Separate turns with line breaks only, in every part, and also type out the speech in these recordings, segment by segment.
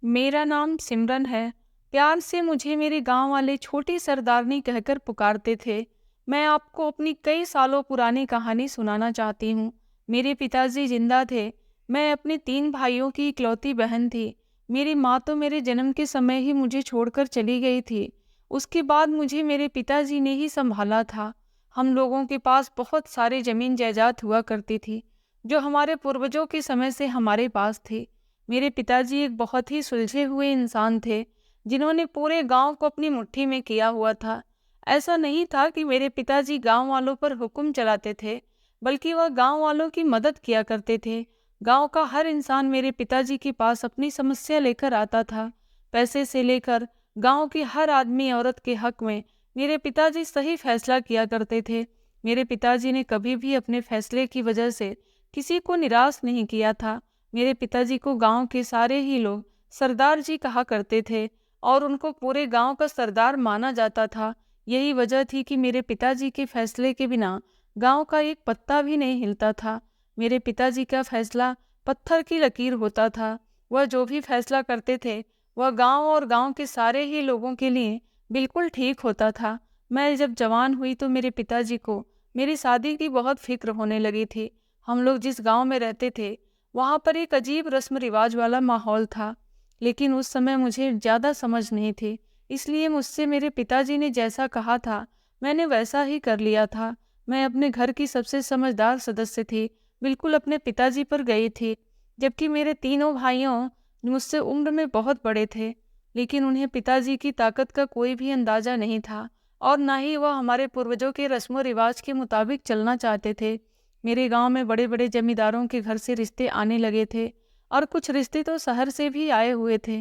मेरा नाम सिमरन है। प्यार से मुझे मेरे गांव वाले छोटी सरदारनी कहकर पुकारते थे। मैं आपको अपनी कई सालों पुरानी कहानी सुनाना चाहती हूँ। मेरे पिताजी जिंदा थे। मैं अपने 3 भाइयों की इकलौती बहन थी। मेरी माँ तो मेरे जन्म के समय ही मुझे छोड़कर चली गई थी। उसके बाद मुझे मेरे पिताजी ने ही संभाला था। हम लोगों के पास बहुत सारे जमीन जायदाद हुआ करती थी, जो हमारे पूर्वजों के समय से हमारे पास थी। मेरे पिताजी एक बहुत ही सुलझे हुए इंसान थे, जिन्होंने पूरे गांव को अपनी मुट्ठी में किया हुआ था। ऐसा नहीं था कि मेरे पिताजी गांव वालों पर हुक्म चलाते थे, बल्कि वह गांव वालों की मदद किया करते थे। गांव का हर इंसान मेरे पिताजी के पास अपनी समस्या लेकर आता था। पैसे से लेकर गांव के हर आदमी औरत के हक में मेरे पिताजी सही फैसला किया करते थे। मेरे पिताजी ने कभी भी अपने फैसले की वजह से किसी को निराश नहीं किया था। मेरे पिताजी को गांव के सारे ही लोग सरदार जी कहा करते थे और उनको पूरे गांव का सरदार माना जाता था। यही वजह थी कि मेरे पिताजी के फैसले के बिना गांव का एक पत्ता भी नहीं हिलता था। मेरे पिताजी का फैसला पत्थर की लकीर होता था। वह जो भी फैसला करते थे, वह गांव और गांव के सारे ही लोगों के लिए बिल्कुल ठीक होता था। मैं जब जवान हुई तो मेरे पिताजी को मेरी शादी की बहुत फिक्र होने लगी थी। हम लोग जिस गांव में रहते थे, वहाँ पर एक अजीब रस्म रिवाज वाला माहौल था, लेकिन उस समय मुझे ज़्यादा समझ नहीं थी। इसलिए मुझसे मेरे पिताजी ने जैसा कहा था, मैंने वैसा ही कर लिया था। मैं अपने घर की सबसे समझदार सदस्य थी, बिल्कुल अपने पिताजी पर गई थी। जबकि मेरे तीनों भाइयों मुझसे उम्र में बहुत बड़े थे, लेकिन उन्हें पिताजी की ताकत का कोई भी अंदाजा नहीं था और न ही वह हमारे पूर्वजों के रस्मों रिवाज के मुताबिक चलना चाहते थे। मेरे गांव में बड़े बड़े जमींदारों के घर से रिश्ते आने लगे थे और कुछ रिश्ते तो शहर से भी आए हुए थे।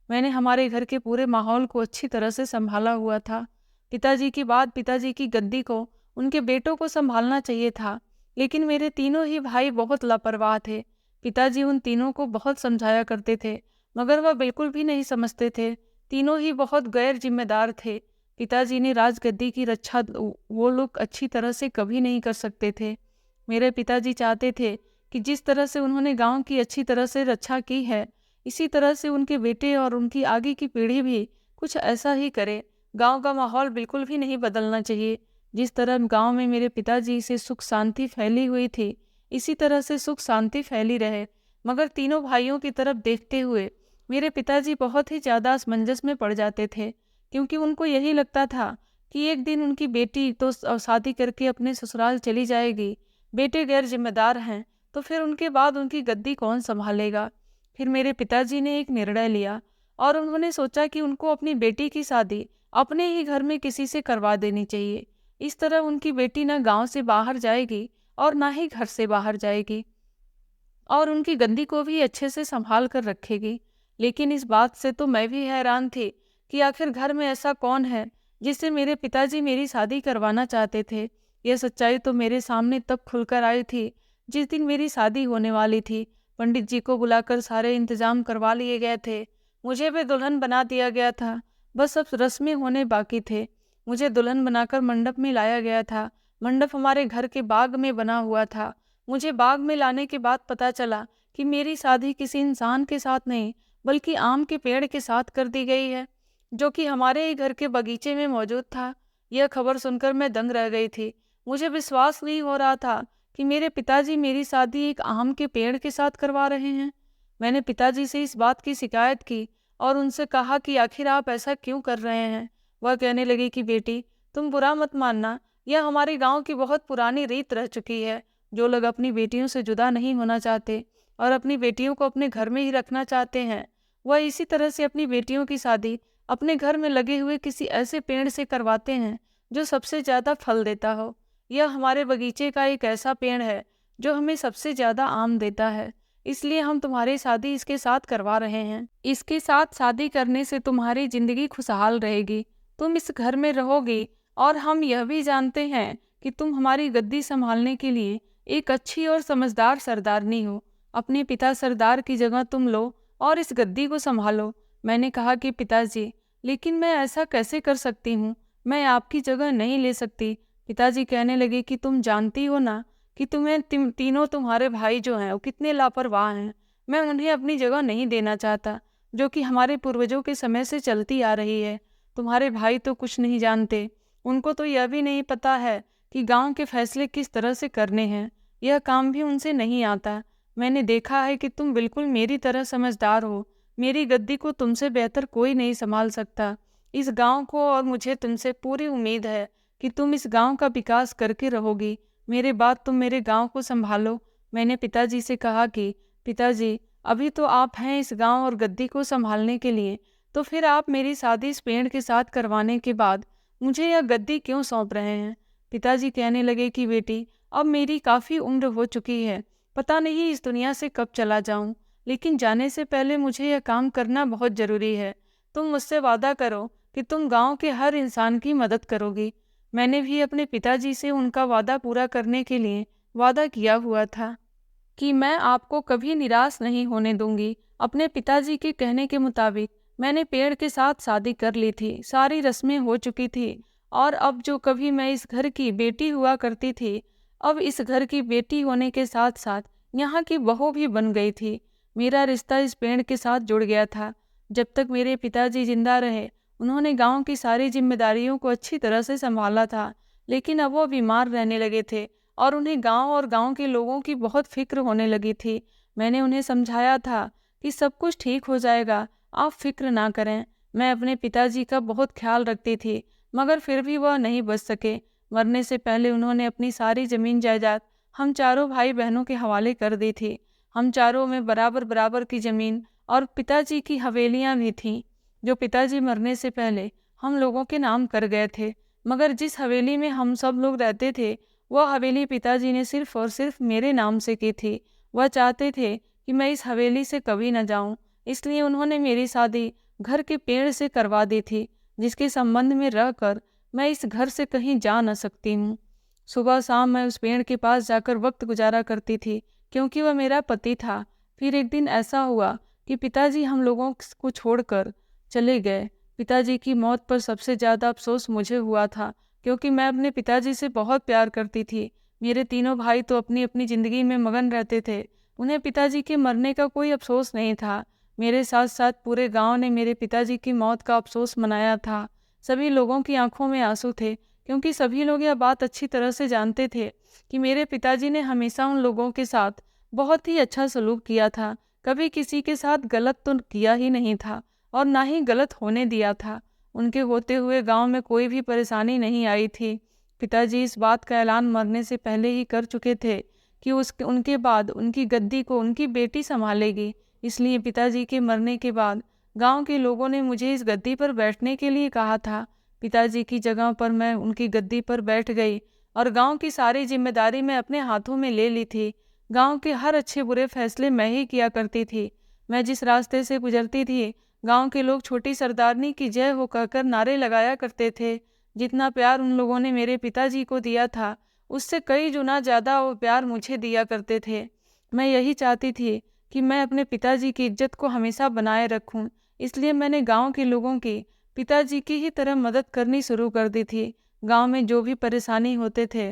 मैंने हमारे घर के पूरे माहौल को अच्छी तरह से संभाला हुआ था। पिताजी के बाद पिताजी की गद्दी को उनके बेटों को संभालना चाहिए था, लेकिन मेरे तीनों ही भाई बहुत लापरवाह थे। पिताजी उन तीनों को बहुत समझाया करते थे, मगर वह बिल्कुल भी नहीं समझते थे। तीनों ही बहुत गैर जिम्मेदार थे। पिताजी ने राजगद्दी की रक्षा वो लोग अच्छी तरह से कभी नहीं कर सकते थे। मेरे पिताजी चाहते थे कि जिस तरह से उन्होंने गांव की अच्छी तरह से रक्षा की है, इसी तरह से उनके बेटे और उनकी आगे की पीढ़ी भी कुछ ऐसा ही करे। गांव का माहौल बिल्कुल भी नहीं बदलना चाहिए। जिस तरह गांव में मेरे पिताजी से सुख शांति फैली हुई थी, इसी तरह से सुख शांति फैली रहे। मगर तीनों भाइयों की तरफ देखते हुए मेरे पिताजी बहुत ही ज़्यादा असमंजस में पड़ जाते थे, क्योंकि उनको यही लगता था कि एक दिन उनकी बेटी तो शादी करके अपने ससुराल चली जाएगी, बेटे गैर जिम्मेदार हैं, तो फिर उनके बाद उनकी गद्दी कौन संभालेगा। फिर मेरे पिताजी ने एक निर्णय लिया और उन्होंने सोचा कि उनको अपनी बेटी की शादी अपने ही घर में किसी से करवा देनी चाहिए। इस तरह उनकी बेटी न गांव से बाहर जाएगी और ना ही घर से बाहर जाएगी और उनकी गद्दी को भी अच्छे से संभाल कर रखेगी। लेकिन इस बात से तो मैं भी हैरान थी कि आखिर घर में ऐसा कौन है जिससे मेरे पिताजी मेरी शादी करवाना चाहते थे। यह सच्चाई तो मेरे सामने तब खुलकर आई थी जिस दिन मेरी शादी होने वाली थी। पंडित जी को बुलाकर सारे इंतजाम करवा लिए गए थे। मुझे भी दुल्हन बना दिया गया था। बस अब रस्में होने बाकी थे। मुझे दुल्हन बनाकर मंडप में लाया गया था। मंडप हमारे घर के बाग में बना हुआ था। मुझे बाग में लाने के बाद पता चला कि मेरी शादी किसी इंसान के साथ नहीं, बल्कि आम के पेड़ के साथ कर दी गई है, जो कि हमारे ही घर के बगीचे में मौजूद था। यह खबर सुनकर मैं दंग रह गई थी। मुझे विश्वास नहीं हो रहा था कि मेरे पिताजी मेरी शादी एक आम के पेड़ के साथ करवा रहे हैं। मैंने पिताजी से इस बात की शिकायत की और उनसे कहा कि आखिर आप ऐसा क्यों कर रहे हैं। वह कहने लगी कि बेटी, तुम बुरा मत मानना, यह हमारे गांव की बहुत पुरानी रीत रह चुकी है। जो लोग अपनी बेटियों से जुदा नहीं होना चाहते और अपनी बेटियों को अपने घर में ही रखना चाहते हैं, वह इसी तरह से अपनी बेटियों की शादी अपने घर में लगे हुए किसी ऐसे पेड़ से करवाते हैं जो सबसे ज़्यादा फल देता हो। यह हमारे बगीचे का एक ऐसा पेड़ है जो हमें सबसे ज़्यादा आम देता है, इसलिए हम तुम्हारी शादी इसके साथ करवा रहे हैं। इसके साथ शादी करने से तुम्हारी ज़िंदगी खुशहाल रहेगी, तुम इस घर में रहोगी और हम यह भी जानते हैं कि तुम हमारी गद्दी संभालने के लिए एक अच्छी और समझदार सरदारनी हो। अपने पिता सरदार की जगह तुम लो और इस गद्दी को संभालो। मैंने कहा कि पिताजी, लेकिन मैं ऐसा कैसे कर सकती हूँ, मैं आपकी जगह नहीं ले सकती। पिताजी कहने लगे कि तुम जानती हो ना कि तीनों तुम्हारे भाई जो हैं वो कितने लापरवाह हैं। मैं उन्हें अपनी जगह नहीं देना चाहता। जो कि हमारे पूर्वजों के समय से चलती आ रही है। तुम्हारे भाई तो कुछ नहीं जानते, उनको तो यह भी नहीं पता है कि गांव के फैसले किस तरह से करने हैं। यह काम भी उनसे नहीं आता। मैंने देखा है कि तुम बिल्कुल मेरी तरह समझदार हो। मेरी गद्दी को तुमसे बेहतर कोई नहीं संभाल सकता। इस गांव को और मुझे तुमसे पूरी उम्मीद है कि तुम इस गांव का विकास करके रहोगी। मेरे बाद तुम मेरे गांव को संभालो। मैंने पिताजी से कहा कि पिताजी, अभी तो आप हैं इस गांव और गद्दी को संभालने के लिए, तो फिर आप मेरी शादी इस पेड़ के साथ करवाने के बाद मुझे यह गद्दी क्यों सौंप रहे हैं? पिताजी कहने लगे कि बेटी, अब मेरी काफ़ी उम्र हो चुकी है, पता नहीं इस दुनिया से कब चला जाऊं, लेकिन जाने से पहले मुझे यह काम करना बहुत ज़रूरी है। तुम मुझसे वादा करो कि तुम गांव के हर इंसान की मदद करोगी। मैंने भी अपने पिताजी से उनका वादा पूरा करने के लिए वादा किया हुआ था कि मैं आपको कभी निराश नहीं होने दूंगी। अपने पिताजी के कहने के मुताबिक मैंने पेड़ के साथ शादी कर ली थी। सारी रस्में हो चुकी थी और अब जो कभी मैं इस घर की बेटी हुआ करती थी, अब इस घर की बेटी होने के साथ साथ यहाँ की बहू भी बन गई थी। मेरा रिश्ता इस पेड़ के साथ जुड़ गया था। जब तक मेरे पिताजी जिंदा रहे, उन्होंने गांव की सारी जिम्मेदारियों को अच्छी तरह से संभाला था, लेकिन अब वो बीमार रहने लगे थे और उन्हें गांव और गांव के लोगों की बहुत फिक्र होने लगी थी। मैंने उन्हें समझाया था कि सब कुछ ठीक हो जाएगा, आप फिक्र ना करें। मैं अपने पिताजी का बहुत ख्याल रखती थी, मगर फिर भी वह नहीं बच सके। मरने से पहले उन्होंने अपनी सारी ज़मीन जायदाद हम चारों भाई बहनों के हवाले कर दी थी। हम चारों में बराबर बराबर की ज़मीन और पिताजी की हवेलियाँ भी थीं, जो पिताजी मरने से पहले हम लोगों के नाम कर गए थे। मगर जिस हवेली में हम सब लोग रहते थे, वह हवेली पिताजी ने सिर्फ और सिर्फ मेरे नाम से की थी। वह चाहते थे कि मैं इस हवेली से कभी न जाऊं, इसलिए उन्होंने मेरी शादी घर के पेड़ से करवा दी थी, जिसके संबंध में रहकर मैं इस घर से कहीं जा न सकती हूँ। सुबह शाम मैं उस पेड़ के पास जाकर वक्त गुजारा करती थी, क्योंकि वह मेरा पति था। फिर एक दिन ऐसा हुआ कि पिताजी हम लोगों को छोड़कर चले गए। पिताजी की मौत पर सबसे ज़्यादा अफसोस मुझे हुआ था, क्योंकि मैं अपने पिताजी से बहुत प्यार करती थी। मेरे तीनों भाई तो अपनी अपनी ज़िंदगी में मगन रहते थे, उन्हें पिताजी के मरने का कोई अफसोस नहीं था। मेरे साथ साथ पूरे गांव ने मेरे पिताजी की मौत का अफसोस मनाया था। सभी लोगों की आंखों में आंसू थे, क्योंकि सभी लोग यह बात अच्छी तरह से जानते थे कि मेरे पिताजी ने हमेशा उन लोगों के साथ बहुत ही अच्छा सलूक किया था। कभी किसी के साथ गलत तो किया ही नहीं था और ना ही गलत होने दिया था। उनके होते हुए गांव में कोई भी परेशानी नहीं आई थी। पिताजी इस बात का ऐलान मरने से पहले ही कर चुके थे कि उनके बाद उनकी गद्दी को उनकी बेटी संभालेगी। इसलिए पिताजी के मरने के बाद गांव के लोगों ने मुझे इस गद्दी पर बैठने के लिए कहा था। पिताजी की जगह पर मैं उनकी गद्दी पर बैठ गई और गांव की सारी जिम्मेदारी मैं अपने हाथों में ले ली थी। गांव के हर अच्छे बुरे फैसले मैं ही किया करती थी। मैं जिस रास्ते से गुजरती थी, गांव के लोग छोटी सरदारनी की जय हो कहकर नारे लगाया करते थे। जितना प्यार उन लोगों ने मेरे पिताजी को दिया था, उससे कई गुना ज़्यादा वो प्यार मुझे दिया करते थे। मैं यही चाहती थी कि मैं अपने पिताजी की इज्जत को हमेशा बनाए रखूं, इसलिए मैंने गांव के लोगों की पिताजी की ही तरह मदद करनी शुरू कर दी थी। गांव में जो भी परेशानी होते थे,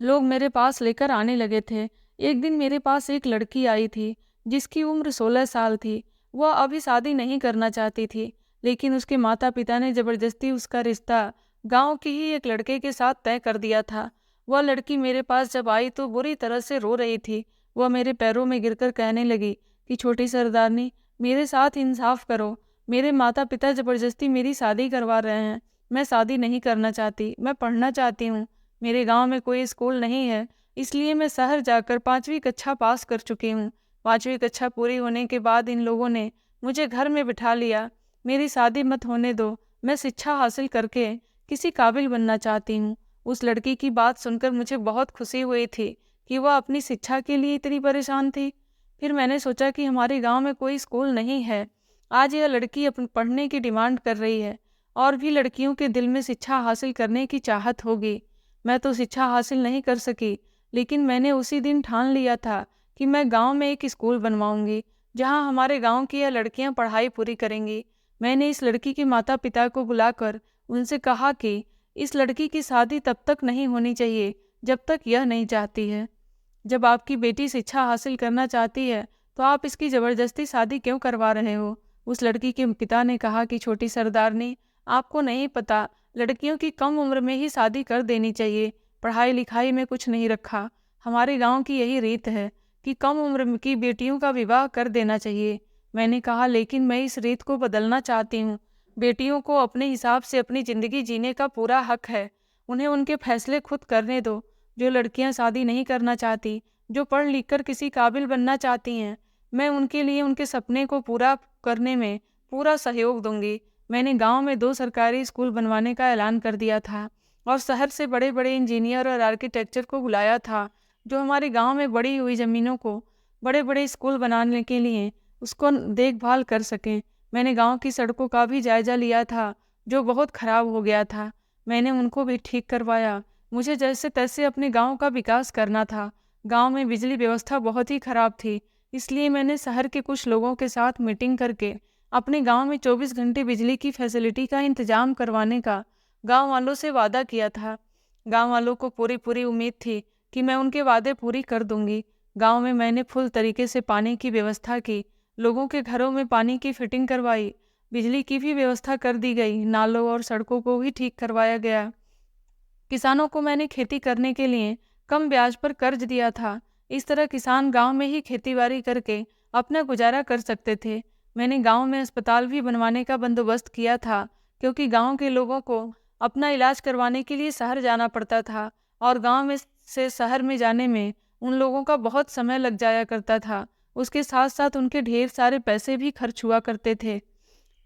लोग मेरे पास लेकर आने लगे थे। एक दिन मेरे पास एक लड़की आई थी, जिसकी उम्र 16 साल थी। वह अभी शादी नहीं करना चाहती थी, लेकिन उसके माता पिता ने ज़बरदस्ती उसका रिश्ता गांव के ही एक लड़के के साथ तय कर दिया था। वह लड़की मेरे पास जब आई तो बुरी तरह से रो रही थी। वह मेरे पैरों में गिरकर कहने लगी कि छोटी सरदारनी, मेरे साथ इंसाफ करो। मेरे माता पिता ज़बरदस्ती मेरी शादी करवा रहे हैं। मैं शादी नहीं करना चाहती, मैं पढ़ना चाहती हूँ। मेरे गांव में कोई स्कूल नहीं है, इसलिए मैं शहर जाकर 5वीं कक्षा पास कर चुकी हूँ। 5वीं कक्षा पूरी होने के बाद इन लोगों ने मुझे घर में बिठा लिया। मेरी शादी मत होने दो, मैं शिक्षा हासिल करके किसी काबिल बनना चाहती हूँ। उस लड़की की बात सुनकर मुझे बहुत खुशी हुई थी कि वह अपनी शिक्षा के लिए इतनी परेशान थी। फिर मैंने सोचा कि हमारे गांव में कोई स्कूल नहीं है। आज यह लड़की अपने पढ़ने की डिमांड कर रही है, और भी लड़कियों के दिल में शिक्षा हासिल करने की चाहत होगी। मैं तो शिक्षा हासिल नहीं कर सकी, लेकिन मैंने उसी दिन ठान लिया था कि मैं गांव में एक स्कूल बनवाऊंगी, जहां हमारे गांव की यह लड़कियां पढ़ाई पूरी करेंगी। मैंने इस लड़की के माता पिता को बुलाकर उनसे कहा कि इस लड़की की शादी तब तक नहीं होनी चाहिए जब तक यह नहीं चाहती है। जब आपकी बेटी शिक्षा हासिल करना चाहती है, तो आप इसकी ज़बरदस्ती शादी क्यों करवा रहे हो? उस लड़की के पिता ने कहा कि छोटी सरदारनी, आपको नहीं पता, लड़कियों की कम उम्र में ही शादी कर देनी चाहिए, पढ़ाई लिखाई में कुछ नहीं रखा। हमारे गांव की यही रीत है कि कम उम्र की बेटियों का विवाह कर देना चाहिए। मैंने कहा, लेकिन मैं इस रीत को बदलना चाहती हूँ। बेटियों को अपने हिसाब से अपनी ज़िंदगी जीने का पूरा हक है। उन्हें उनके फैसले खुद करने दो। जो लड़कियां शादी नहीं करना चाहती, जो पढ़ लिख कर किसी काबिल बनना चाहती हैं, मैं उनके लिए उनके सपने को पूरा करने में पूरा सहयोग दूंगी। मैंने गांव में 2 सरकारी स्कूल बनवाने का ऐलान कर दिया था और शहर से बड़े बड़े इंजीनियर और आर्किटेक्चर को बुलाया था, जो हमारे गांव में बढ़ी हुई ज़मीनों को बड़े बड़े स्कूल बनाने के लिए उसको देखभाल कर सकें। मैंने गांव की सड़कों का भी जायजा लिया था, जो बहुत खराब हो गया था। मैंने उनको भी ठीक करवाया। मुझे जैसे तैसे अपने गांव का विकास करना था। गांव में बिजली व्यवस्था बहुत ही खराब थी, इसलिए मैंने शहर के कुछ लोगों के साथ मीटिंग करके अपने गांव में 24 घंटे बिजली की फैसिलिटी का इंतजाम करवाने का गांव वालों से वादा किया था। गांव वालों को पूरी पूरी उम्मीद थी कि मैं उनके वादे पूरी कर दूंगी। गांव में मैंने फुल तरीके से पानी की व्यवस्था की, लोगों के घरों में पानी की फिटिंग करवाई, बिजली की भी व्यवस्था कर दी गई, नालों और सड़कों को भी ठीक करवाया गया। किसानों को मैंने खेती करने के लिए कम ब्याज पर कर्ज दिया था। इस तरह किसान गांव में ही खेतीबाड़ी करके अपना गुजारा कर सकते थे। मैंने गांव में अस्पताल भी बनवाने का बंदोबस्त किया था, क्योंकि गांव के लोगों को अपना इलाज करवाने के लिए शहर जाना पड़ता था और गांव में से शहर में जाने में उन लोगों का बहुत समय लग जाया करता था। उसके साथ साथ उनके ढेर सारे पैसे भी खर्च हुआ करते थे।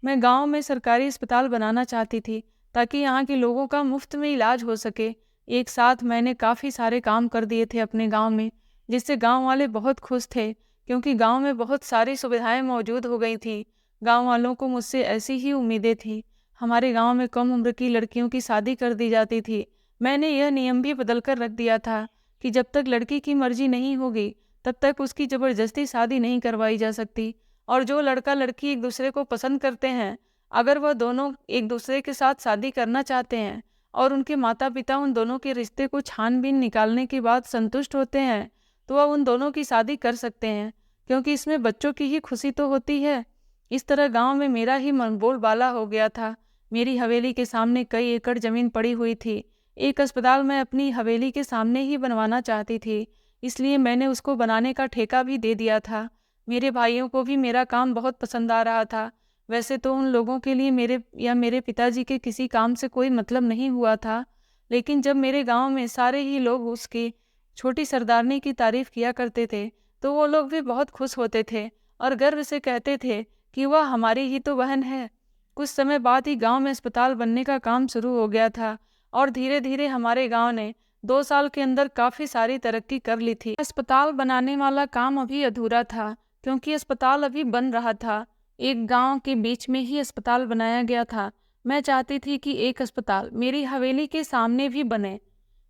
मैं गांव में सरकारी अस्पताल बनाना चाहती थी, ताकि यहाँ के लोगों का मुफ्त में इलाज हो सके। एक साथ मैंने काफ़ी सारे काम कर दिए थे अपने गांव में, जिससे गांव वाले बहुत खुश थे, क्योंकि गांव में बहुत सारी सुविधाएं मौजूद हो गई थी। गांव वालों को मुझसे ऐसी ही उम्मीदें थी। हमारे गांव में कम उम्र की लड़कियों की शादी कर दी जाती थी। मैंने यह नियम भी बदल कर रख दिया था कि जब तक लड़की की मर्जी नहीं होगी, तब तक उसकी ज़बरदस्ती शादी नहीं करवाई जा सकती। और जो लड़का लड़की एक दूसरे को पसंद करते हैं, अगर वह दोनों एक दूसरे के साथ शादी करना चाहते हैं और उनके माता पिता उन दोनों के रिश्ते को छानबीन निकालने के बाद संतुष्ट होते हैं, तो वह उन दोनों की शादी कर सकते हैं, क्योंकि इसमें बच्चों की ही खुशी तो होती है। इस तरह गांव में मेरा ही मन बोलबाला हो गया था। मेरी हवेली के सामने कई एकड़ जमीन पड़ी हुई थी। एक अस्पताल मैं अपनी हवेली के सामने ही बनवाना चाहती थी, इसलिए मैंने उसको बनाने का ठेका भी दे दिया था। मेरे भाइयों को भी मेरा काम बहुत पसंद आ रहा था। वैसे तो उन लोगों के लिए मेरे पिताजी के किसी काम से कोई मतलब नहीं हुआ था, लेकिन जब मेरे गांव में सारे ही लोग उसकी छोटी सरदारनी की तारीफ किया करते थे, तो वो लोग भी बहुत खुश होते थे और गर्व से कहते थे कि वह हमारी ही तो बहन है। कुछ समय बाद ही गांव में अस्पताल बनने का काम शुरू हो गया था और धीरे धीरे हमारे गांव ने 2 साल के अंदर काफ़ी सारी तरक्की कर ली थी। अस्पताल बनाने वाला काम अभी अधूरा था, क्योंकि अस्पताल अभी बन रहा था। एक गांव के बीच में ही अस्पताल बनाया गया था। मैं चाहती थी कि एक अस्पताल मेरी हवेली के सामने भी बने,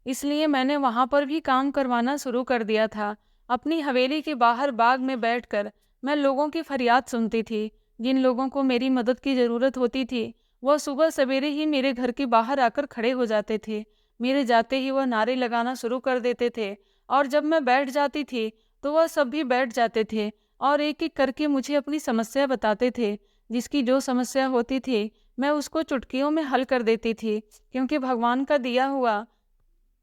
इसलिए मैंने वहां पर भी काम करवाना शुरू कर दिया था। अपनी हवेली के बाहर बाग में बैठकर मैं लोगों की फरियाद सुनती थी। जिन लोगों को मेरी मदद की ज़रूरत होती थी, वह सुबह सवेरे ही मेरे घर के बाहर आकर खड़े हो जाते थे। मेरे जाते ही वह नारे लगाना शुरू कर देते थे, और जब मैं बैठ जाती थी तो वह सब भी बैठ जाते थे और एक एक करके मुझे अपनी समस्या बताते थे। जिसकी जो समस्या होती थी, मैं उसको चुटकियों में हल कर देती थी, क्योंकि भगवान का दिया हुआ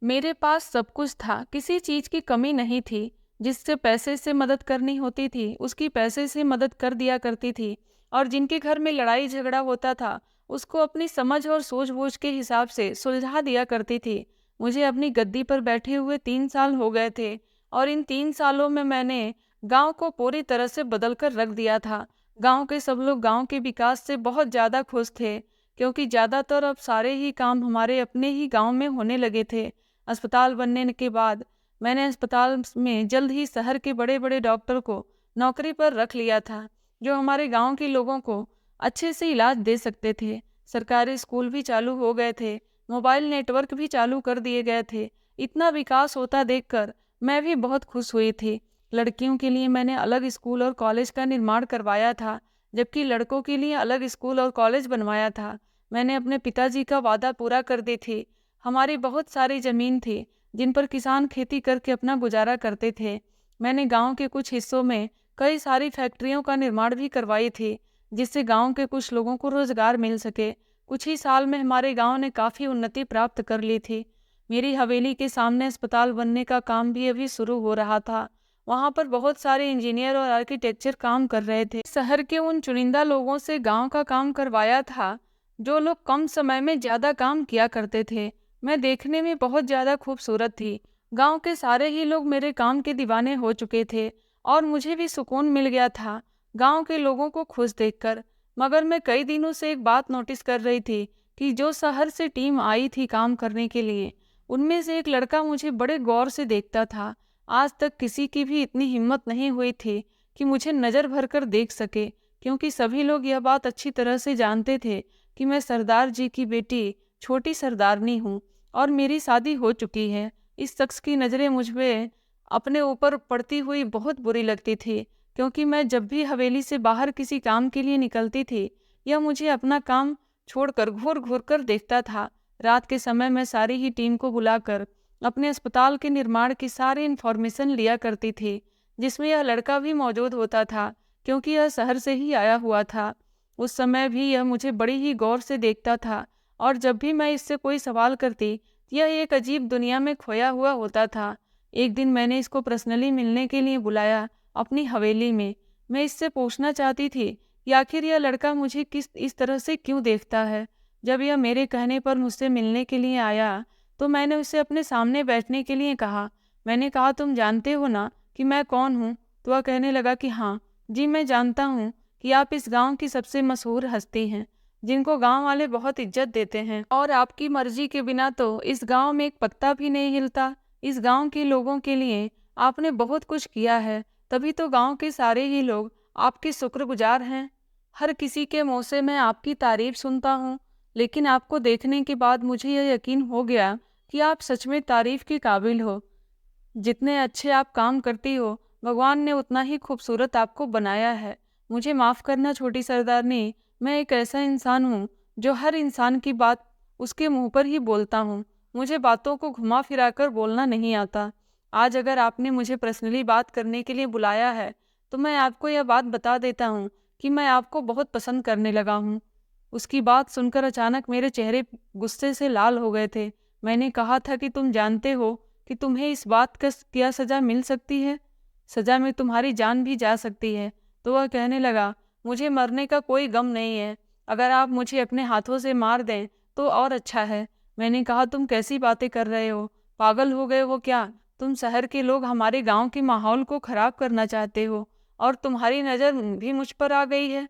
मेरे पास सब कुछ था, किसी चीज़ की कमी नहीं थी। जिससे पैसे से मदद करनी होती थी, उसकी पैसे से मदद कर दिया करती थी, और जिनके घर में लड़ाई झगड़ा होता था, उसको अपनी समझ और सूझबूझ के हिसाब से सुलझा दिया करती थी। मुझे अपनी गद्दी पर बैठे हुए 3 साल हो गए थे, और इन 3 सालों में मैंने गांव को पूरी तरह से बदल कर रख दिया था। गांव के सब लोग गांव के विकास से बहुत ज़्यादा खुश थे, क्योंकि ज़्यादातर अब सारे ही काम हमारे अपने ही गांव में होने लगे थे। अस्पताल बनने के बाद मैंने अस्पताल में जल्द ही शहर के बड़े बड़े डॉक्टर को नौकरी पर रख लिया था, जो हमारे गांव के लोगों को अच्छे से इलाज दे सकते थे। सरकारी स्कूल भी चालू हो गए थे, मोबाइल नेटवर्क भी चालू कर दिए गए थे। इतना विकास होता देखकर मैं भी बहुत खुश हुई थी। लड़कियों के लिए मैंने अलग स्कूल और कॉलेज का निर्माण करवाया था, जबकि लड़कों के लिए अलग स्कूल और कॉलेज बनवाया था। मैंने अपने पिताजी का वादा पूरा कर दी थी। हमारी बहुत सारी ज़मीन थी, जिन पर किसान खेती करके अपना गुजारा करते थे। मैंने गांव के कुछ हिस्सों में कई सारी फैक्ट्रियों का निर्माण भी करवाई थी, जिससे गांव के कुछ लोगों को रोजगार मिल सके। कुछ ही साल में हमारे गांव ने काफ़ी उन्नति प्राप्त कर ली थी। मेरी हवेली के सामने अस्पताल बनने का काम भी अभी शुरू हो रहा था। वहां पर बहुत सारे इंजीनियर और आर्किटेक्चर काम कर रहे थे। शहर के उन चुनिंदा लोगों से गांव का काम करवाया था जो लोग कम समय में ज़्यादा काम किया करते थे। मैं देखने में बहुत ज़्यादा खूबसूरत थी। गांव के सारे ही लोग मेरे काम के दीवाने हो चुके थे और मुझे भी सुकून मिल गया था गांव के लोगों को खुश देखकर। मगर मैं कई दिनों से एक बात नोटिस कर रही थी कि जो शहर से टीम आई थी काम करने के लिए, उनमें से एक लड़का मुझे बड़े गौर से देखता था। आज तक किसी की भी इतनी हिम्मत नहीं हुई थी कि मुझे नज़र भर कर देख सके, क्योंकि सभी लोग यह बात अच्छी तरह से जानते थे कि मैं सरदार जी की बेटी छोटी सरदारनी हूँ और मेरी शादी हो चुकी है। इस शख्स की नज़रें मुझ पे अपने ऊपर पड़ती हुई बहुत बुरी लगती थी, क्योंकि मैं जब भी हवेली से बाहर किसी काम के लिए निकलती थी, यह मुझे अपना काम छोड़कर घूर घूर कर देखता था। रात के समय मैं सारी ही टीम को बुलाकर अपने अस्पताल के निर्माण की सारी इन्फॉर्मेशन लिया करती थी, जिसमें यह लड़का भी मौजूद होता था, क्योंकि यह शहर से ही आया हुआ था। उस समय भी यह मुझे बड़ी ही गौर से देखता था और जब भी मैं इससे कोई सवाल करती, यह एक अजीब दुनिया में खोया हुआ होता था। एक दिन मैंने इसको पर्सनली मिलने के लिए बुलाया अपनी हवेली में। मैं इससे पूछना चाहती थी कि आखिर यह लड़का मुझे इस तरह से क्यों देखता है। जब यह मेरे कहने पर मुझसे मिलने के लिए आया तो मैंने उसे अपने सामने बैठने के लिए कहा। मैंने कहा, तुम जानते हो ना कि मैं कौन हूँ? तो वह कहने लगा कि हाँ जी, मैं जानता हूँ कि आप इस गांव की सबसे मशहूर हस्ती हैं, जिनको गांव वाले बहुत इज्जत देते हैं, और आपकी मर्जी के बिना तो इस गांव में एक पत्ता भी नहीं हिलता। इस गांव के लोगों के लिए आपने बहुत कुछ किया है, तभी तो गांव के सारे ही लोग आपके शुक्रगुजार हैं। हर किसी के मुंह से मैं आपकी तारीफ सुनता हूँ, लेकिन आपको देखने के बाद मुझे यह यकीन हो गया कि आप सच में तारीफ के काबिल हो। जितने अच्छे आप काम करती हो, भगवान ने उतना ही खूबसूरत आपको बनाया है। मुझे माफ़ करना छोटी सरदारनी, मैं एक ऐसा इंसान हूँ जो हर इंसान की बात उसके मुंह पर ही बोलता हूँ। मुझे बातों को घुमा फिरा कर बोलना नहीं आता। आज अगर आपने मुझे पर्सनली बात करने के लिए बुलाया है, तो मैं आपको यह बात बता देता हूँ कि मैं आपको बहुत पसंद करने लगा हूँ। उसकी बात सुनकर अचानक मेरे चेहरे गुस्से से लाल हो गए थे। मैंने कहा था कि तुम जानते हो कि तुम्हें इस बात का क्या सज़ा मिल सकती है? सज़ा में तुम्हारी जान भी जा सकती है। तो वह कहने लगा, मुझे मरने का कोई गम नहीं है, अगर आप मुझे अपने हाथों से मार दें तो और अच्छा है। मैंने कहा, तुम कैसी बातें कर रहे हो? पागल हो गए हो क्या? तुम शहर के लोग हमारे गांव के माहौल को खराब करना चाहते हो और तुम्हारी नज़र भी मुझ पर आ गई है।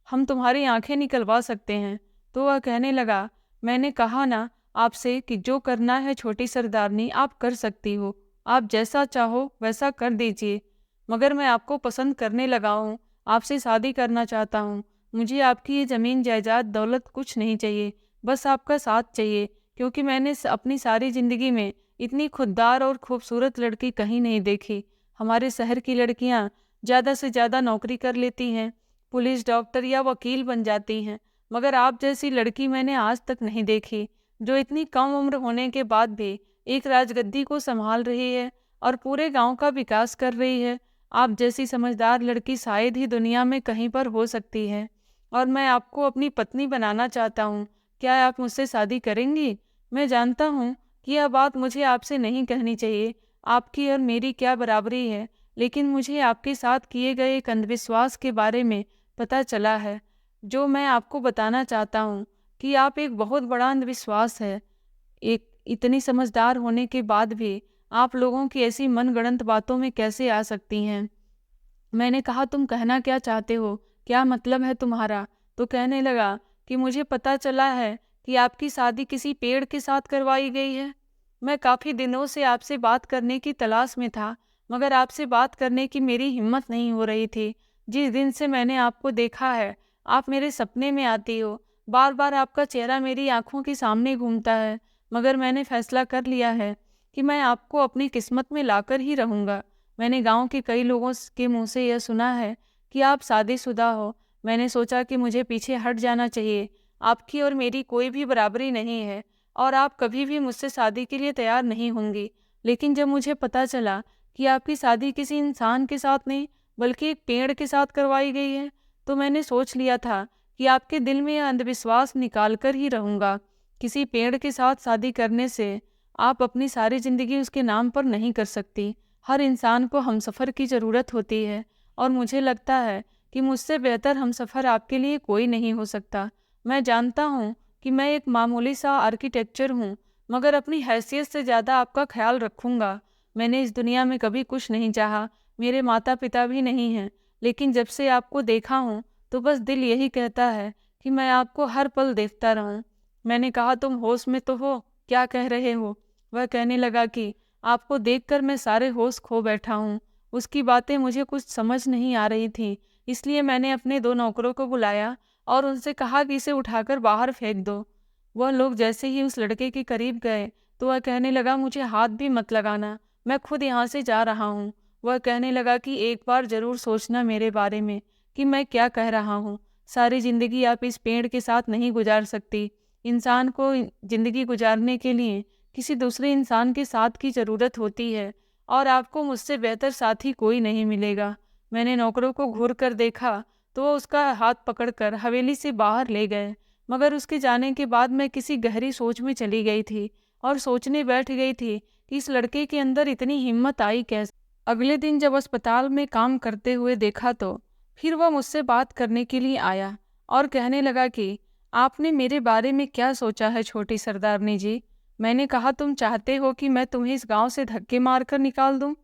हम तुम्हारी आंखें निकलवा सकते हैं। तो वह कहने लगा, मैंने कहा ना आपसे कि जो करना है छोटी सरदारनी आप कर सकती हो, आप जैसा चाहो वैसा कर दीजिए। मगर मैं आपको पसंद करने लगा हूँ, आपसे शादी करना चाहता हूँ। मुझे आपकी ये ज़मीन जायदाद दौलत कुछ नहीं चाहिए, बस आपका साथ चाहिए, क्योंकि मैंने अपनी सारी ज़िंदगी में इतनी खुददार और खूबसूरत लड़की कहीं नहीं देखी। हमारे शहर की लड़कियाँ ज़्यादा से ज़्यादा नौकरी कर लेती हैं, पुलिस, डॉक्टर या वकील बन जाती हैं, मगर आप जैसी लड़की मैंने आज तक नहीं देखी, जो इतनी कम उम्र होने के बाद भी एक राजगद्दी को संभाल रही है और पूरे गांव का विकास कर रही है। आप जैसी समझदार लड़की शायद ही दुनिया में कहीं पर हो सकती है और मैं आपको अपनी पत्नी बनाना चाहता हूँ। क्या आप मुझसे शादी करेंगी? मैं जानता हूँ कि यह बात मुझे आपसे नहीं कहनी चाहिए, आपकी और मेरी क्या बराबरी है, लेकिन मुझे आपके साथ किए गए एक अंधविश्वास के बारे में पता चला है, जो मैं आपको बताना चाहता हूँ कि आप एक बहुत बड़ा अंधविश्वास है। एक इतनी समझदार होने के बाद भी आप लोगों की ऐसी मनगढ़ंत बातों में कैसे आ सकती हैं? मैंने कहा, तुम कहना क्या चाहते हो? क्या मतलब है तुम्हारा? तो कहने लगा कि मुझे पता चला है कि आपकी शादी किसी पेड़ के साथ करवाई गई है। मैं काफ़ी दिनों से आपसे बात करने की तलाश में था, मगर आपसे बात करने की मेरी हिम्मत नहीं हो रही थी। जिस दिन से मैंने आपको देखा है, आप मेरे सपने में आती हो, बार बार आपका चेहरा मेरी आंखों के सामने घूमता है, मगर मैंने फैसला कर लिया है कि मैं आपको अपनी किस्मत में लाकर ही रहूँगा। मैंने गांव के कई लोगों के मुंह से यह सुना है कि आप शादीशुदा हो। मैंने सोचा कि मुझे पीछे हट जाना चाहिए। आपकी और मेरी कोई भी बराबरी नहीं है और आप कभी भी मुझसे शादी के लिए तैयार नहीं होंगी। लेकिन जब मुझे पता चला कि आपकी शादी किसी इंसान के साथ नहीं बल्कि एक पेड़ के साथ करवाई गई है, तो मैंने सोच लिया था कि आपके दिल में यह अंधविश्वास निकाल कर ही रहूँगा। किसी पेड़ के साथ शादी करने से आप अपनी सारी ज़िंदगी उसके नाम पर नहीं कर सकती। हर इंसान को हमसफ़र की ज़रूरत होती है और मुझे लगता है कि मुझसे बेहतर हमसफ़र आपके लिए कोई नहीं हो सकता। मैं जानता हूँ कि मैं एक मामूली सा आर्किटेक्चर हूँ, मगर अपनी हैसियत से ज़्यादा आपका ख्याल रखूँगा। मैंने इस दुनिया में कभी कुछ नहीं चाहा, मेरे माता पिता भी नहीं हैं, लेकिन जब से आपको देखा हूँ तो बस दिल यही कहता है कि मैं आपको हर पल देखता रहूं। मैंने कहा, तुम होश में तो हो, क्या कह रहे हो? वह कहने लगा कि आपको देखकर मैं सारे होश खो बैठा हूँ। उसकी बातें मुझे कुछ समझ नहीं आ रही थी, इसलिए मैंने अपने 2 नौकरों को बुलाया और उनसे कहा कि इसे उठाकर बाहर फेंक दो। वह लोग जैसे ही उस लड़के के करीब गए तो वह कहने लगा, मुझे हाथ भी मत लगाना, मैं खुद यहाँ से जा रहा हूँ। वह कहने लगा कि एक बार जरूर सोचना मेरे बारे में कि मैं क्या कह रहा हूँ। सारी ज़िंदगी आप इस पेड़ के साथ नहीं गुजार सकती। इंसान को ज़िंदगी गुजारने के लिए किसी दूसरे इंसान के साथ की ज़रूरत होती है और आपको मुझसे बेहतर साथी कोई नहीं मिलेगा। मैंने नौकरों को घूर कर देखा तो वो उसका हाथ पकड़कर हवेली से बाहर ले गए, मगर उसके जाने के बाद मैं किसी गहरी सोच में चली गई थी और सोचने बैठ गई थी कि इस लड़के के अंदर इतनी हिम्मत आई कैसे। अगले दिन जब अस्पताल में काम करते हुए देखा तो फिर वह मुझसे बात करने के लिए आया और कहने लगा कि आपने मेरे बारे में क्या सोचा है छोटी सरदारनी जी? मैंने कहा, तुम चाहते हो कि मैं तुम्हें इस गांव से धक्के मारकर निकाल दूं?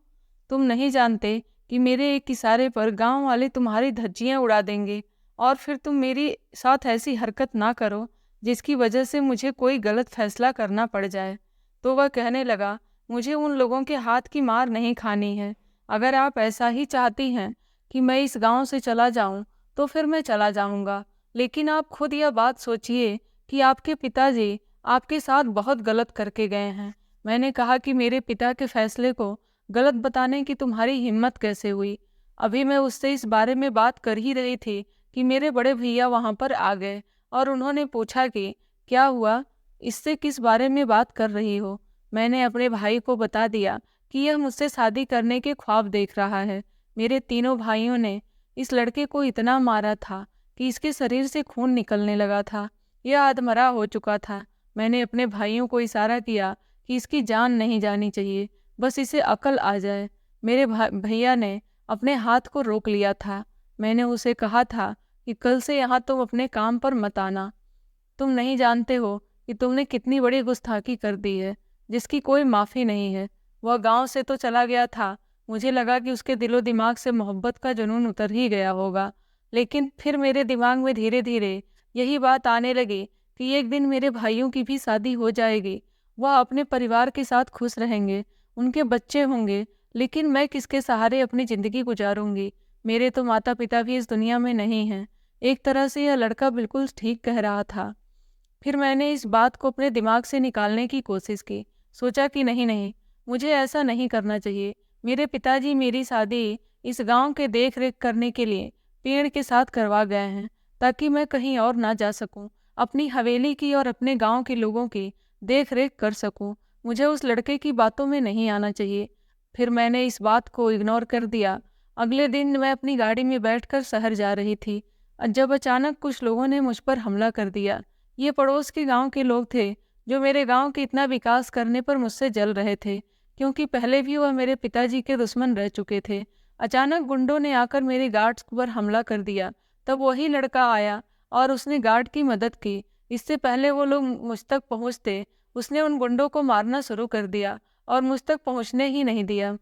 तुम नहीं जानते कि मेरे एक इशारे पर गांव वाले तुम्हारी धज्जियां उड़ा देंगे और फिर तुम मेरे साथ ऐसी हरकत ना करो जिसकी वजह से मुझे कोई गलत फैसला करना पड़ जाए। तो वह कहने लगा, मुझे उन लोगों के हाथ की मार नहीं खानी है। अगर आप ऐसा ही चाहती हैं कि मैं इस गांव से चला जाऊं तो फिर मैं चला जाऊंगा, लेकिन आप खुद यह बात सोचिए कि आपके पिताजी आपके साथ बहुत गलत करके गए हैं। मैंने कहा कि मेरे पिता के फैसले को गलत बताने की तुम्हारी हिम्मत कैसे हुई? अभी मैं उससे इस बारे में बात कर ही रही थी कि मेरे बड़े भैया वहां पर आ गए और उन्होंने पूछा कि क्या हुआ, इससे किस बारे में बात कर रही हो? मैंने अपने भाई को बता दिया कि यह मुझसे शादी करने के ख्वाब देख रहा है। मेरे तीनों भाइयों ने इस लड़के को इतना मारा था कि इसके शरीर से खून निकलने लगा था। यह आधमरा हो चुका था। मैंने अपने भाइयों को इशारा किया कि इसकी जान नहीं जानी चाहिए, बस इसे अकल आ जाए। मेरे भैया ने अपने हाथ को रोक लिया था। मैंने उसे कहा था कि कल से यहाँ तुम अपने काम पर मत आना। तुम नहीं जानते हो कि तुमने कितनी बड़ी गुस्ताखी कर दी है, जिसकी कोई माफ़ी नहीं है। वह गांव से तो चला गया था, मुझे लगा कि उसके दिलो दिमाग से मोहब्बत का जुनून उतर ही गया होगा, लेकिन फिर मेरे दिमाग में धीरे धीरे यही बात आने लगी कि एक दिन मेरे भाइयों की भी शादी हो जाएगी। वह अपने परिवार के साथ खुश रहेंगे, उनके बच्चे होंगे, लेकिन मैं किसके सहारे अपनी ज़िंदगी गुजारूंगी? मेरे तो माता पिता भी इस दुनिया में नहीं हैं। एक तरह से यह लड़का बिल्कुल ठीक कह रहा था। फिर मैंने इस बात को अपने दिमाग से निकालने की कोशिश की। सोचा कि नहीं नहीं, मुझे ऐसा नहीं करना चाहिए। मेरे पिताजी मेरी शादी इस गांव के देख रेख करने के लिए पेड़ के साथ करवा गए हैं, ताकि मैं कहीं और ना जा सकूं, अपनी हवेली की और अपने गांव के लोगों की देख रेख कर सकूं। मुझे उस लड़के की बातों में नहीं आना चाहिए। फिर मैंने इस बात को इग्नोर कर दिया। अगले दिन मैं अपनी गाड़ी में बैठकर शहर जा रही थी, जब अचानक कुछ लोगों ने मुझ पर हमला कर दिया। ये पड़ोस के गांव के लोग थे जो मेरे गांव के इतना विकास करने पर मुझसे जल रहे थे, क्योंकि पहले भी वह मेरे पिताजी के दुश्मन रह चुके थे। अचानक गुंडों ने आकर मेरे गार्ड्स पर हमला कर दिया। तब वही लड़का आया और उसने गार्ड की मदद की। इससे पहले वो लोग मुझ तक पहुंचते, उसने उन गुंडों को मारना शुरू कर दिया और मुझ तक पहुंचने ही नहीं दिया।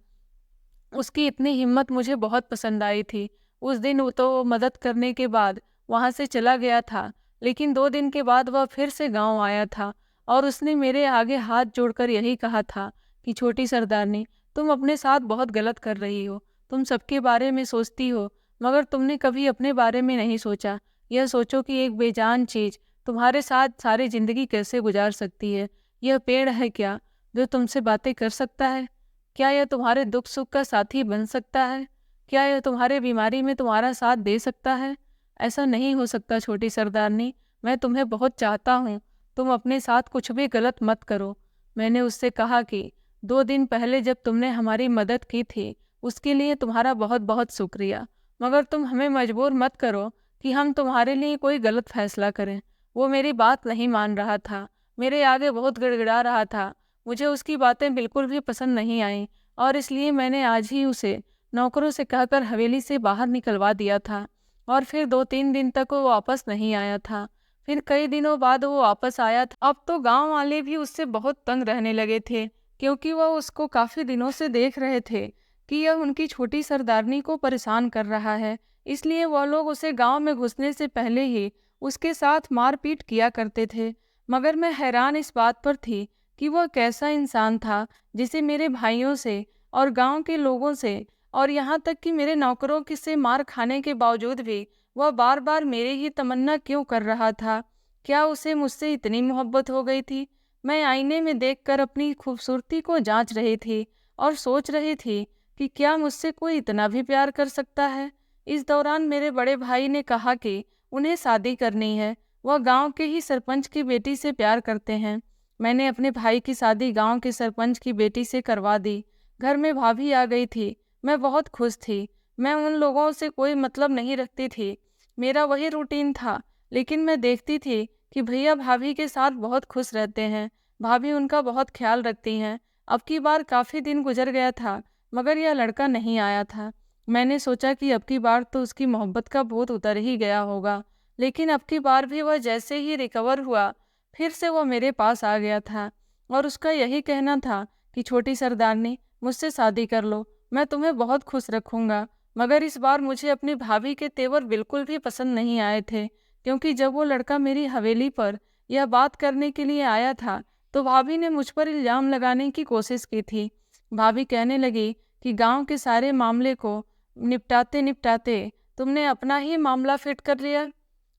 उसकी इतनी हिम्मत मुझे बहुत पसंद आई थी। उस दिन वो तो मदद करने के बाद वहाँ से चला गया था, लेकिन 2 दिन के बाद वह फिर से गांव आया था और उसने मेरे आगे हाथ जोड़कर यही कहा था कि छोटी सरदारनी, तुम अपने साथ बहुत गलत कर रही हो। तुम सबके बारे में सोचती हो, मगर तुमने कभी अपने बारे में नहीं सोचा। यह सोचो कि एक बेजान चीज़ तुम्हारे साथ सारी ज़िंदगी कैसे गुजार सकती है। यह पेड़ है क्या जो तुमसे बातें कर सकता है? क्या यह तुम्हारे दुख सुख का साथी बन सकता है? क्या यह तुम्हारे बीमारी में तुम्हारा साथ दे सकता है? ऐसा नहीं हो सकता छोटी सरदारनी। मैं तुम्हें बहुत चाहता हूँ, तुम अपने साथ कुछ भी गलत मत करो। मैंने उससे कहा कि 2 दिन पहले जब तुमने हमारी मदद की थी उसके लिए तुम्हारा बहुत बहुत शुक्रिया, मगर तुम हमें मजबूर मत करो कि हम तुम्हारे लिए कोई गलत फैसला करें। वो मेरी बात नहीं मान रहा था, मेरे आगे बहुत गिड़गिड़ा रहा था। मुझे उसकी बातें बिल्कुल भी पसंद नहीं आईं और इसलिए मैंने आज ही उसे नौकरों से कहकर हवेली से बाहर निकलवा दिया था। और फिर 2-3 दिन तक वो वापस नहीं आया था। फिर कई दिनों बाद वो वापस आया था। अब तो गांव वाले भी उससे बहुत तंग रहने लगे थे, क्योंकि वह उसको काफी दिनों से देख रहे थे कि यह उनकी छोटी सरदारनी को परेशान कर रहा है। इसलिए वह लोग उसे गांव में घुसने से पहले ही उसके साथ मारपीट किया करते थे। मगर मैं हैरान इस बात पर थी कि वह कैसा इंसान था जिसे मेरे भाइयों से और गांव के लोगों से और यहाँ तक कि मेरे नौकरों की से मार खाने के बावजूद भी वह बार बार मेरी ही तमन्ना क्यों कर रहा था। क्या उसे मुझसे इतनी मोहब्बत हो गई थी? मैं आईने में देखकर अपनी खूबसूरती को जांच रही थी और सोच रही थी कि क्या मुझसे कोई इतना भी प्यार कर सकता है। इस दौरान मेरे बड़े भाई ने कहा कि उन्हें शादी करनी है। वह गांव के ही सरपंच की बेटी से प्यार करते हैं। मैंने अपने भाई की शादी गांव के सरपंच की बेटी से करवा दी। घर में भाभी आ गई थी। मैं बहुत खुश थी। मैं उन लोगों से कोई मतलब नहीं रखती थी। मेरा वही रूटीन था, लेकिन मैं देखती थी कि भैया भाभी के साथ बहुत खुश रहते हैं। भाभी उनका बहुत ख्याल रखती हैं। अब की बार काफ़ी दिन गुजर गया था, मगर यह लड़का नहीं आया था। मैंने सोचा कि अब की बार तो उसकी मोहब्बत का भूत उतर ही गया होगा, लेकिन अब की बार भी वह जैसे ही रिकवर हुआ, फिर से वह मेरे पास आ गया था और उसका यही कहना था कि छोटी सरदारनी, मुझसे शादी कर लो, मैं तुम्हें बहुत खुश रखूंगा। मगर इस बार मुझे अपनी भाभी के तेवर बिल्कुल भी पसंद नहीं आए थे, क्योंकि जब वो लड़का मेरी हवेली पर यह बात करने के लिए आया था, तो भाभी ने मुझ पर इल्ज़ाम लगाने की कोशिश की थी। भाभी कहने लगी कि गांव के सारे मामले को निपटाते निपटाते तुमने अपना ही मामला फिट कर लिया।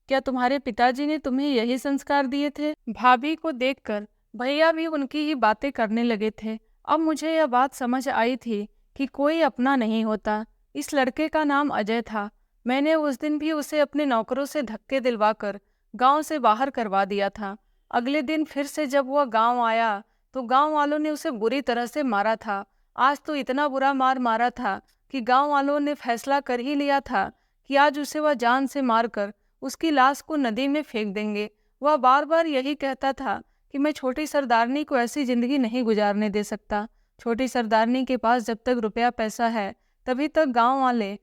क्या तुम्हारे पिताजी ने तुम्हें यही संस्कार दिए थे? भाभी को देखकर भैया भी उनकी ही बातें करने लगे थे। अब मुझे यह बात समझ आई थी कि कोई अपना नहीं होता। इस लड़के का नाम अजय था। मैंने उस दिन भी उसे अपने नौकरों से धक्के दिलवाकर गांव से बाहर करवा दिया था। अगले दिन फिर से जब वह गांव आया, तो गांव वालों ने उसे बुरी तरह से मारा था। आज तो इतना बुरा मार मारा था कि गांव वालों ने फैसला कर ही लिया था कि आज उसे वह जान से मारकर उसकी लाश को नदी में फेंक देंगे। वह बार बार यही कहता था कि मैं छोटी सरदारनी को ऐसी जिंदगी नहीं गुजारने दे सकता। छोटी सरदारनी के पास जब तक रुपया पैसा है, तभी तक गांव वाले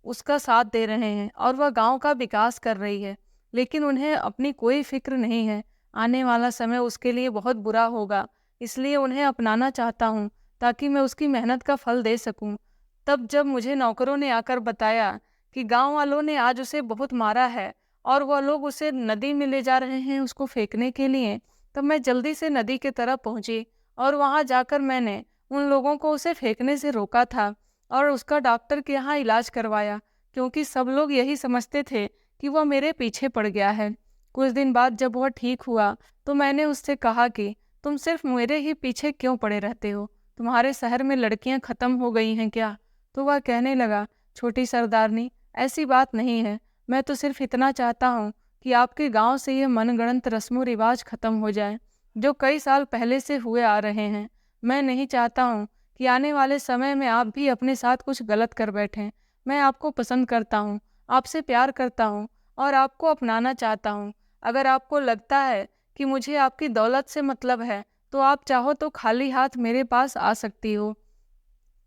उसका साथ दे रहे हैं और वह गांव का विकास कर रही है, लेकिन उन्हें अपनी कोई फिक्र नहीं है। आने वाला समय उसके लिए बहुत बुरा होगा, इसलिए उन्हें अपनाना चाहता हूँ ताकि मैं उसकी मेहनत का फल दे सकूँ। तब जब मुझे नौकरों ने आकर बताया कि गांव वालों ने आज उसे बहुत मारा है और वह लोग उसे नदी में ले जा रहे हैं उसको फेंकने के लिए, तब मैं जल्दी से नदी की तरफ पहुंची और वहां जाकर मैंने उन लोगों को उसे फेंकने से रोका था और उसका डॉक्टर के यहाँ इलाज करवाया, क्योंकि सब लोग यही समझते थे कि वह मेरे पीछे पड़ गया है। कुछ दिन बाद जब वह ठीक हुआ, तो मैंने उससे कहा कि तुम सिर्फ मेरे ही पीछे क्यों पड़े रहते हो? तुम्हारे शहर में लड़कियां खत्म हो गई हैं क्या? तो वह कहने लगा, छोटी सरदारनी, ऐसी बात नहीं है। मैं तो सिर्फ इतना चाहता हूँ कि आपके गांव से ये मनगढ़ंत रस्मों रिवाज खत्म हो जाए, जो कई साल पहले से हुए आ रहे हैं। मैं नहीं चाहता हूँ कि आने वाले समय में आप भी अपने साथ कुछ गलत कर बैठें। मैं आपको पसंद करता हूँ, आपसे प्यार करता हूँ और आपको अपनाना चाहता हूँ। अगर आपको लगता है कि मुझे आपकी दौलत से मतलब है, तो आप चाहो तो खाली हाथ मेरे पास आ सकती हो।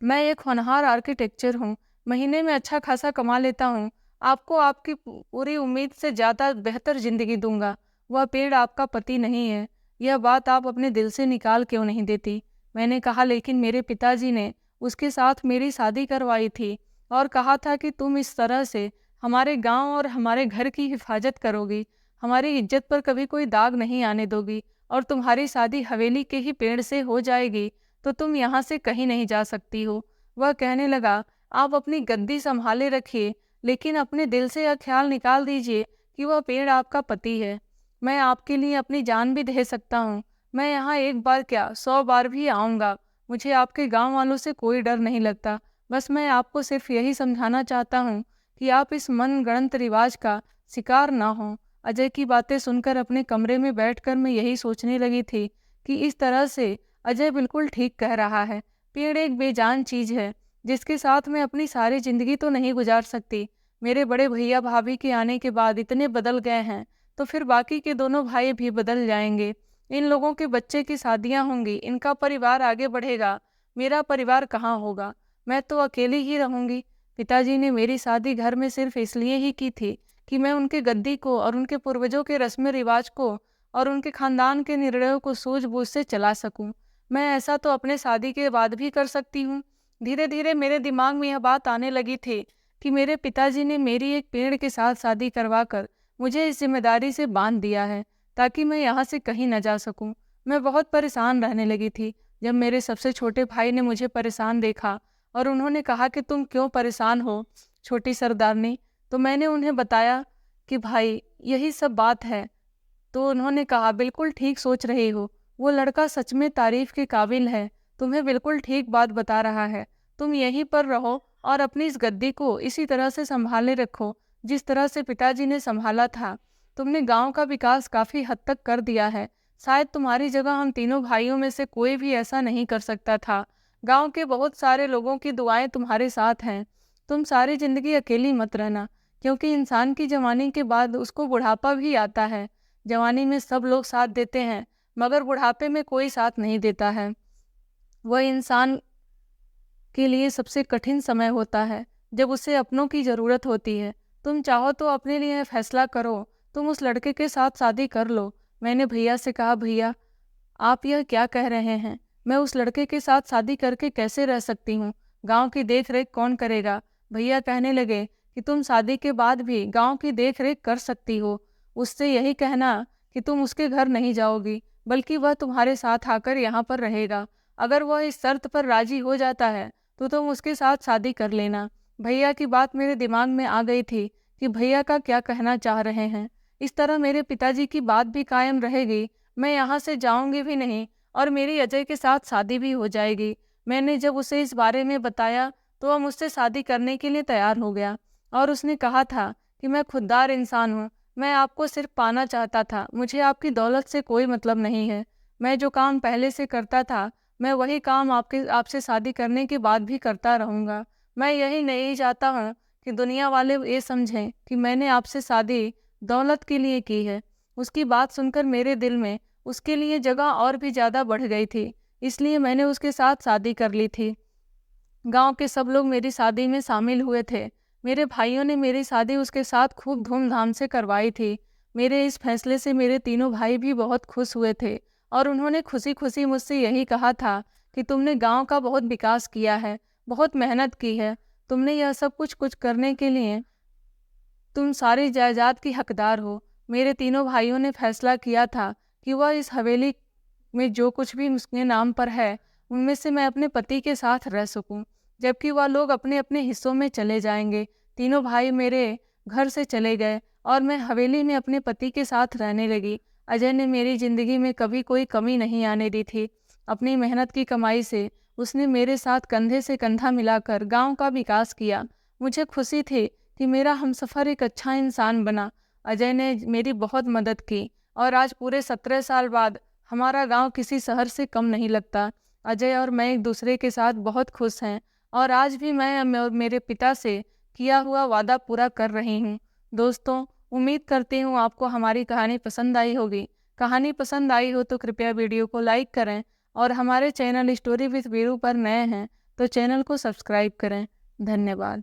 मैं एक होनहार आर्किटेक्चर हूँ, महीने में अच्छा खासा कमा लेता हूँ। आपको आपकी पूरी उम्मीद से ज़्यादा बेहतर ज़िंदगी दूंगा। वह पेड़ आपका पति नहीं है। यह बात आप अपने दिल से निकाल क्यों नहीं देती? मैंने कहा, लेकिन मेरे पिताजी ने उसके साथ मेरी शादी करवाई थी और कहा था कि तुम इस तरह से हमारे गांव और हमारे घर की हिफाजत करोगी, हमारी इज्जत पर कभी कोई दाग नहीं आने दोगी और तुम्हारी शादी हवेली के ही पेड़ से हो जाएगी, तो तुम यहाँ से कहीं नहीं जा सकती हो। वह कहने लगा, आप अपनी गद्दी संभाले रखिए, लेकिन अपने दिल से यह ख्याल निकाल दीजिए कि वह पेड़ आपका पति है। मैं आपके लिए अपनी जान भी दे सकता हूँ। मैं यहाँ एक बार क्या 100 बार भी आऊँगा। मुझे आपके गांव वालों से कोई डर नहीं लगता। बस मैं आपको सिर्फ यही समझाना चाहता हूँ कि आप इस मनगढ़ंत रिवाज का शिकार ना हो। अजय की बातें सुनकर अपने कमरे में बैठकर मैं यही सोचने लगी थी कि इस तरह से अजय बिल्कुल ठीक कह रहा है। पेड़ एक बेजान चीज है जिसके साथ मैं अपनी सारी जिंदगी तो नहीं गुजार सकती, मेरे बड़े भैया भाभी के आने के बाद इतने बदल गए हैं, तो फिर बाकी के दोनों भाई भी बदल जाएंगे। इन लोगों के बच्चे की शादियां होंगी, इनका परिवार आगे बढ़ेगा, मेरा परिवार कहाँ होगा? मैं तो अकेली ही रहूंगी। पिताजी ने मेरी शादी घर में सिर्फ इसलिए ही की थी कि मैं उनके गद्दी को और उनके पूर्वजों के रस्म रिवाज को और उनके खानदान के निर्णयों को सूझबूझ से चला सकूं। मैं ऐसा तो अपने शादी के बाद भी कर सकती हूँ। धीरे धीरे मेरे दिमाग में यह बात आने लगी थी कि मेरे पिताजी ने मेरी एक पेड़ के साथ शादी करवाकर मुझे इस जिम्मेदारी से बांध दिया है ताकि मैं यहाँ से कहीं न जा सकूं। मैं बहुत परेशान रहने लगी थी। जब मेरे सबसे छोटे भाई ने मुझे परेशान देखा और उन्होंने कहा कि तुम क्यों परेशान हो छोटी सरदारनी, तो मैंने उन्हें बताया कि भाई यही सब बात है। तो उन्होंने कहा, बिल्कुल ठीक सोच रही हो, वो लड़का सच में तारीफ के काबिल है, तुम्हें बिल्कुल ठीक बात बता रहा है। तुम यहीं पर रहो और अपनी इस गद्दी को इसी तरह से संभाले रखो जिस तरह से पिताजी ने संभाला था। तुमने गांव का विकास काफी हद तक कर दिया है। शायद तुम्हारी जगह हम तीनों भाइयों में से कोई भी ऐसा नहीं कर सकता था। गांव के बहुत सारे लोगों की दुआएं तुम्हारे साथ हैं। तुम सारी जिंदगी अकेली मत रहना, क्योंकि इंसान की जवानी के बाद उसको बुढ़ापा भी आता है। जवानी में सब लोग साथ देते हैं, मगर बुढ़ापे में कोई साथ नहीं देता है। वह इंसान के लिए सबसे कठिन समय होता है, जब उसे अपनों की ज़रूरत होती है। तुम चाहो तो अपने लिए फैसला करो, तुम उस लड़के के साथ शादी कर लो। मैंने भैया से कहा, भैया आप यह क्या कह रहे हैं? मैं उस लड़के के साथ शादी करके कैसे रह सकती हूँ? गांव की देख रेख कौन करेगा? भैया कहने लगे कि तुम शादी के बाद भी गांव की देख रेख कर सकती हो। उससे यही कहना कि तुम उसके घर नहीं जाओगी, बल्कि वह तुम्हारे साथ आकर यहाँ पर रहेगा। अगर वह इस शर्त पर राजी हो जाता है तो तुम उसके साथ शादी कर लेना। भैया की बात मेरे दिमाग में आ गई थी कि भैया का क्या कहना चाह रहे हैं। इस तरह मेरे पिताजी की बात भी कायम रहेगी, मैं यहाँ से जाऊंगी भी नहीं और मेरी अजय के साथ शादी भी हो जाएगी। मैंने जब उसे इस बारे में बताया तो वह मुझसे शादी करने के लिए तैयार हो गया और उसने कहा था कि मैं खुददार इंसान हूँ, मैं आपको सिर्फ पाना चाहता था, मुझे आपकी दौलत से कोई मतलब नहीं है। मैं जो काम पहले से करता था, मैं वही काम आपसे शादी करने के बाद भी करता रहूँगा। मैं यही नहीं चाहता हूँ कि दुनिया वाले ये समझें कि मैंने आपसे शादी दौलत के लिए की है। उसकी बात सुनकर मेरे दिल में उसके लिए जगह और भी ज़्यादा बढ़ गई थी, इसलिए मैंने उसके साथ शादी कर ली थी। गांव के सब लोग मेरी शादी में शामिल हुए थे। मेरे भाइयों ने मेरी शादी उसके साथ खूब धूमधाम से करवाई थी। मेरे इस फैसले से मेरे तीनों भाई भी बहुत खुश हुए थे और उन्होंने खुशी खुशी मुझसे यही कहा था कि तुमने गांव का बहुत विकास किया है, बहुत मेहनत की है, तुमने यह सब कुछ करने के लिए तुम सारी जायदाद की हकदार हो। मेरे तीनों भाइयों ने फैसला किया था कि वह इस हवेली में जो कुछ भी उसके नाम पर है, उनमें से मैं अपने पति के साथ रह सकूं, जबकि वह लोग अपने अपने हिस्सों में चले जाएंगे। तीनों भाई मेरे घर से चले गए और मैं हवेली में अपने पति के साथ रहने लगी। अजय ने मेरी जिंदगी में कभी कोई कमी नहीं आने दी थी। अपनी मेहनत की कमाई से उसने मेरे साथ कंधे से कंधा मिलाकर गांव का विकास किया। मुझे खुशी थी कि मेरा हमसफ़र एक अच्छा इंसान बना। अजय ने मेरी बहुत मदद की और आज पूरे 17 साल बाद हमारा गांव किसी शहर से कम नहीं लगता। अजय और मैं एक दूसरे के साथ बहुत खुश हैं और आज भी मैं और मेरे पिता से किया हुआ वादा पूरा कर रही हूँ। दोस्तों, उम्मीद करती हूँ आपको हमारी कहानी पसंद आई होगी। कहानी पसंद आई हो तो कृपया वीडियो को लाइक करें और हमारे चैनल स्टोरी विद वीरू पर नए हैं तो चैनल को सब्सक्राइब करें। धन्यवाद।